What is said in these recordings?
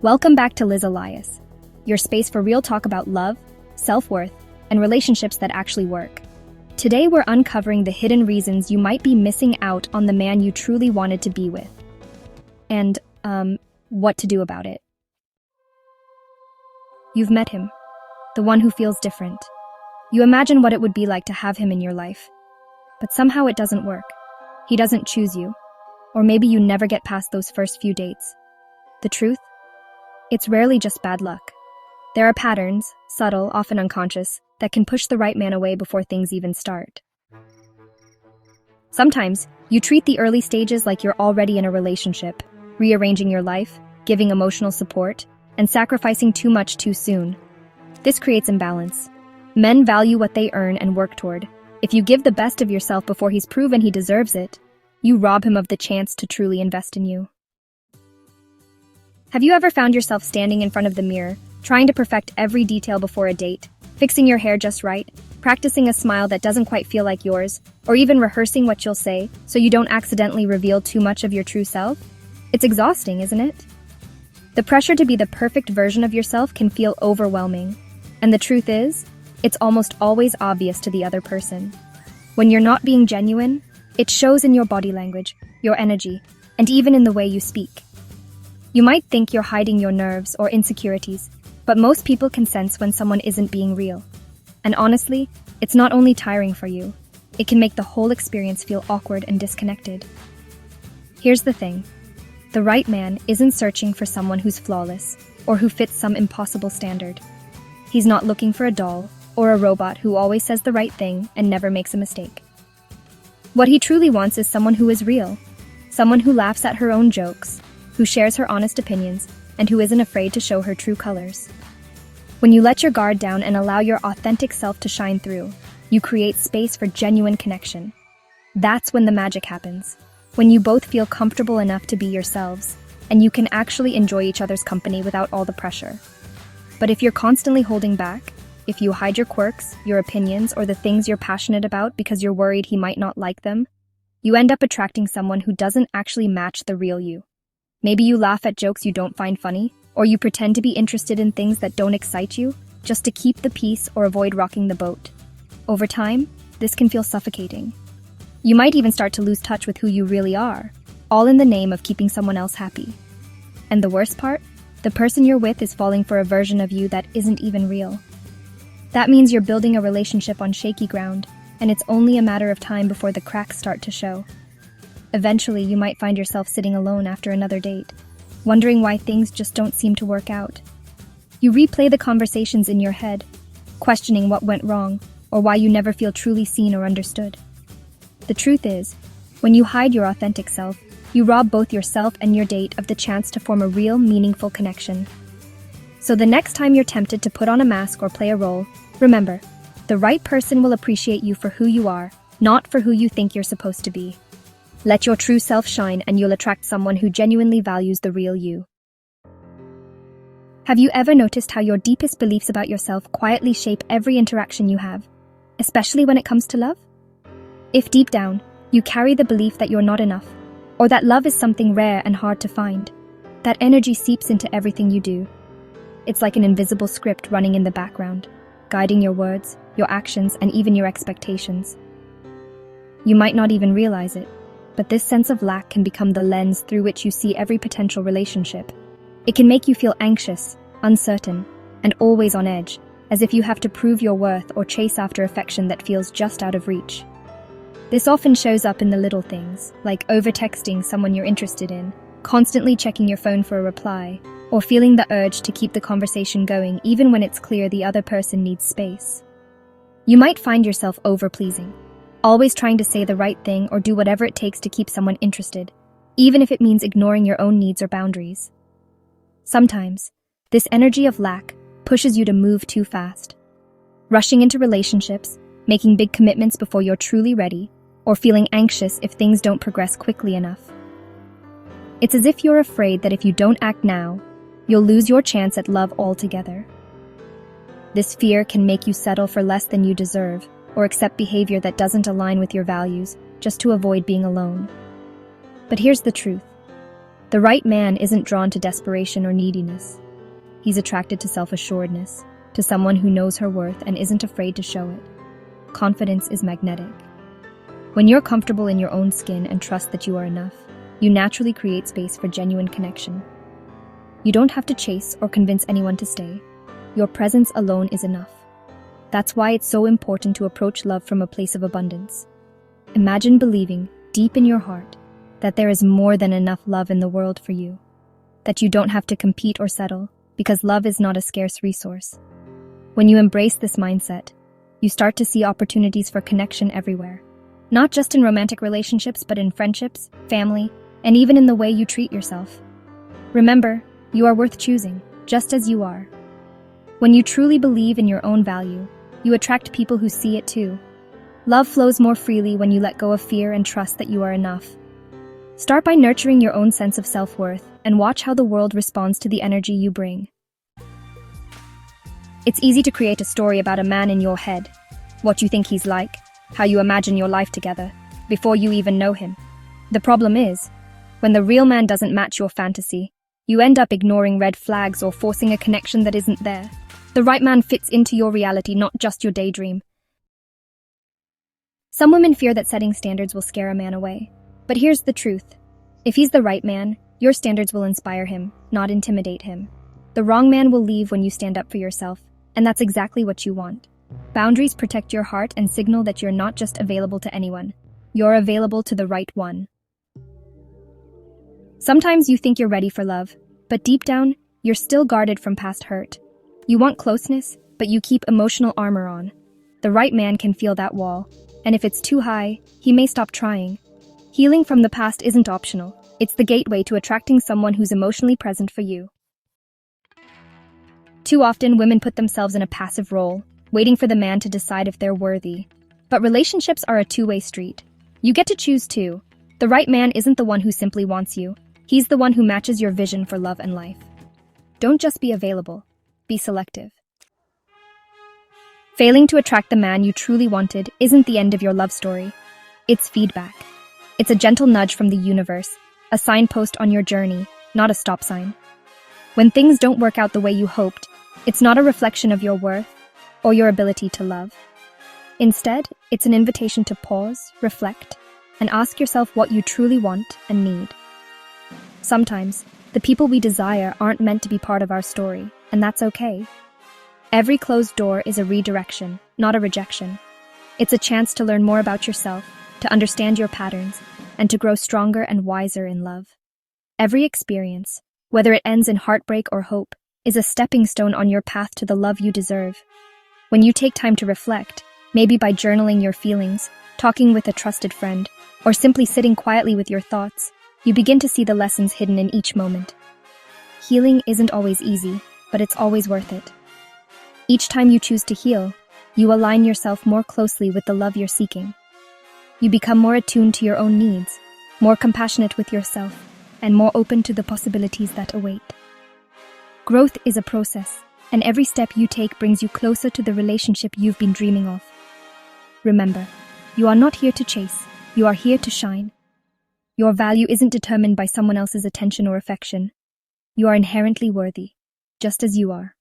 Welcome back to Elias, your space for real talk about love, self-worth, and relationships that actually work. Today we're uncovering the hidden reasons you might be missing out on the man you truly wanted to be with. And, what to do about it. You've met him, the one who feels different. You imagine what it would be like to have him in your life. But somehow it doesn't work. He doesn't choose you. Or maybe you never get past those first few dates. The truth? It's rarely just bad luck. There are patterns, subtle, often unconscious, that can push the right man away before things even start. Sometimes, you treat the early stages like you're already in a relationship, rearranging your life, giving emotional support, and sacrificing too much too soon. This creates imbalance. Men value what they earn and work toward. If you give the best of yourself before he's proven he deserves it, you rob him of the chance to truly invest in you. Have you ever found yourself standing in front of the mirror, trying to perfect every detail before a date, fixing your hair just right, practicing a smile that doesn't quite feel like yours, or even rehearsing what you'll say so you don't accidentally reveal too much of your true self? It's exhausting, isn't it? The pressure to be the perfect version of yourself can feel overwhelming. And the truth is, it's almost always obvious to the other person. When you're not being genuine, it shows in your body language, your energy, and even in the way you speak. You might think you're hiding your nerves or insecurities, but most people can sense when someone isn't being real. And honestly, it's not only tiring for you, it can make the whole experience feel awkward and disconnected. Here's the thing. The right man isn't searching for someone who's flawless or who fits some impossible standard. He's not looking for a doll or a robot who always says the right thing and never makes a mistake. What he truly wants is someone who is real, someone who laughs at her own jokes, who shares her honest opinions, and who isn't afraid to show her true colors. When you let your guard down and allow your authentic self to shine through, you create space for genuine connection. That's when the magic happens, when you both feel comfortable enough to be yourselves, and you can actually enjoy each other's company without all the pressure. But if you're constantly holding back, if you hide your quirks, your opinions, or the things you're passionate about because you're worried he might not like them, you end up attracting someone who doesn't actually match the real you. Maybe you laugh at jokes you don't find funny, or you pretend to be interested in things that don't excite you, just to keep the peace or avoid rocking the boat. Over time, this can feel suffocating. You might even start to lose touch with who you really are, all in the name of keeping someone else happy. And the worst part? The person you're with is falling for a version of you that isn't even real. That means you're building a relationship on shaky ground, and it's only a matter of time before the cracks start to show. Eventually, you might find yourself sitting alone after another date, wondering why things just don't seem to work out. You replay the conversations in your head, questioning what went wrong or why you never feel truly seen or understood. The truth is, when you hide your authentic self, you rob both yourself and your date of the chance to form a real, meaningful connection. So the next time you're tempted to put on a mask or play a role, remember, the right person will appreciate you for who you are, not for who you think you're supposed to be. Let your true self shine and you'll attract someone who genuinely values the real you. Have you ever noticed how your deepest beliefs about yourself quietly shape every interaction you have, especially when it comes to love? If deep down, you carry the belief that you're not enough, or that love is something rare and hard to find, that energy seeps into everything you do. It's like an invisible script running in the background, guiding your words, your actions, and even your expectations. You might not even realize it, but this sense of lack can become the lens through which you see every potential relationship. It can make you feel anxious, uncertain, and always on edge, as if you have to prove your worth or chase after affection that feels just out of reach. This often shows up in the little things, like over-texting someone you're interested in, constantly checking your phone for a reply, or feeling the urge to keep the conversation going even when it's clear the other person needs space. You might find yourself over-pleasing, always trying to say the right thing or do whatever it takes to keep someone interested, even if it means ignoring your own needs or boundaries. Sometimes, this energy of lack pushes you to move too fast, rushing into relationships, making big commitments before you're truly ready, or feeling anxious if things don't progress quickly enough. It's as if you're afraid that if you don't act now, you'll lose your chance at love altogether. This fear can make you settle for less than you deserve, or accept behavior that doesn't align with your values, just to avoid being alone. But here's the truth. The right man isn't drawn to desperation or neediness. He's attracted to self-assuredness, to someone who knows her worth and isn't afraid to show it. Confidence is magnetic. When you're comfortable in your own skin and trust that you are enough, you naturally create space for genuine connection. You don't have to chase or convince anyone to stay. Your presence alone is enough. That's why it's so important to approach love from a place of abundance. Imagine believing, deep in your heart, that there is more than enough love in the world for you. That you don't have to compete or settle, because love is not a scarce resource. When you embrace this mindset, you start to see opportunities for connection everywhere. Not just in romantic relationships, but in friendships, family, and even in the way you treat yourself. Remember, you are worth choosing, just as you are. When you truly believe in your own value, you attract people who see it too. Love flows more freely when you let go of fear and trust that you are enough. Start by nurturing your own sense of self-worth and watch how the world responds to the energy you bring. It's easy to create a story about a man in your head, what you think he's like, how you imagine your life together, before you even know him. The problem is, when the real man doesn't match your fantasy, you end up ignoring red flags or forcing a connection that isn't there. The right man fits into your reality, not just your daydream. Some women fear that setting standards will scare a man away. But here's the truth. If he's the right man, your standards will inspire him, not intimidate him. The wrong man will leave when you stand up for yourself, and that's exactly what you want. Boundaries protect your heart and signal that you're not just available to anyone. You're available to the right one. Sometimes you think you're ready for love, but deep down, you're still guarded from past hurt. You want closeness, but you keep emotional armor on. The right man can feel that wall, and if it's too high, he may stop trying. Healing from the past isn't optional. It's the gateway to attracting someone who's emotionally present for you. Too often, women put themselves in a passive role, waiting for the man to decide if they're worthy. But relationships are a two-way street. You get to choose too. The right man isn't the one who simply wants you. He's the one who matches your vision for love and life. Don't just be available. Be selective. Failing to attract the man you truly wanted isn't the end of your love story. It's feedback. It's a gentle nudge from the universe, a signpost on your journey, not a stop sign. When things don't work out the way you hoped, it's not a reflection of your worth or your ability to love. Instead, it's an invitation to pause, reflect, and ask yourself what you truly want and need. Sometimes, the people we desire aren't meant to be part of our story, and that's okay. Every closed door is a redirection, not a rejection. It's a chance to learn more about yourself, to understand your patterns, and to grow stronger and wiser in love. Every experience, whether it ends in heartbreak or hope, is a stepping stone on your path to the love you deserve. When you take time to reflect, maybe by journaling your feelings, talking with a trusted friend, or simply sitting quietly with your thoughts, you begin to see the lessons hidden in each moment. Healing isn't always easy, but it's always worth it. Each time you choose to heal, you align yourself more closely with the love you're seeking. You become more attuned to your own needs, more compassionate with yourself, and more open to the possibilities that await. Growth is a process, and every step you take brings you closer to the relationship you've been dreaming of. Remember, you are not here to chase, you are here to shine. Your value isn't determined by someone else's attention or affection. You are inherently worthy, just as you are.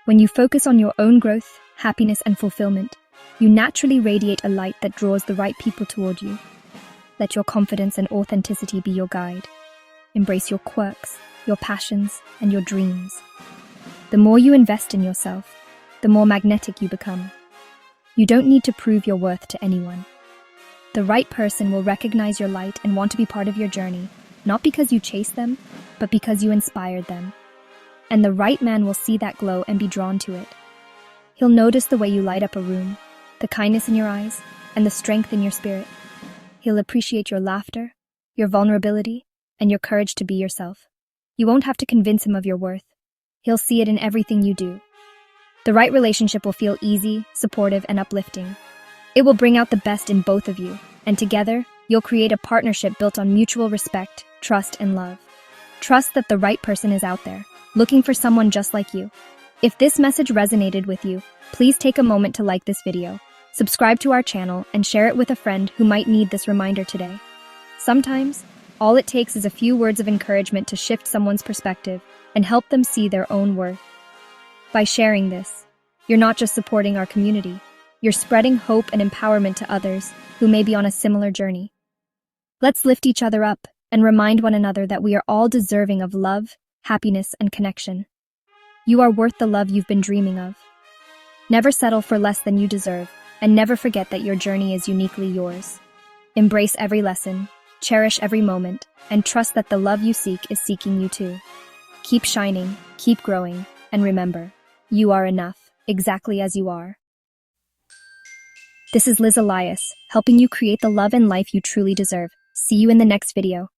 When you focus on your own growth, happiness, and fulfillment, you naturally radiate a light that draws the right people toward you. Let your confidence and authenticity be your guide. Embrace your quirks, your passions, and your dreams. The more you invest in yourself, the more magnetic you become. You don't need to prove your worth to anyone. The right person will recognize your light and want to be part of your journey, not because you chase them, but because you inspired them. And the right man will see that glow and be drawn to it. He'll notice the way you light up a room, the kindness in your eyes, and the strength in your spirit. He'll appreciate your laughter, your vulnerability, and your courage to be yourself. You won't have to convince him of your worth. He'll see it in everything you do. The right relationship will feel easy, supportive, and uplifting. It will bring out the best in both of you, and together, you'll create a partnership built on mutual respect, trust, and love. Trust that the right person is out there, looking for someone just like you. If this message resonated with you, please take a moment to like this video, subscribe to our channel, and share it with a friend who might need this reminder today. Sometimes, All it takes is a few words of encouragement to shift someone's perspective and help them see their own worth. By sharing this, you're not just supporting our community, you're spreading hope and empowerment to others who may be on a similar journey. Let's lift each other up and remind one another that we are all deserving of love, happiness, and connection. You are worth the love you've been dreaming of. Never settle for less than you deserve, and never forget that your journey is uniquely yours. Embrace every lesson, cherish every moment, and trust that the love you seek is seeking you too. Keep shining, keep growing, and remember, you are enough, exactly as you are. This is Elias, helping you create the love and life you truly deserve. See you in the next video.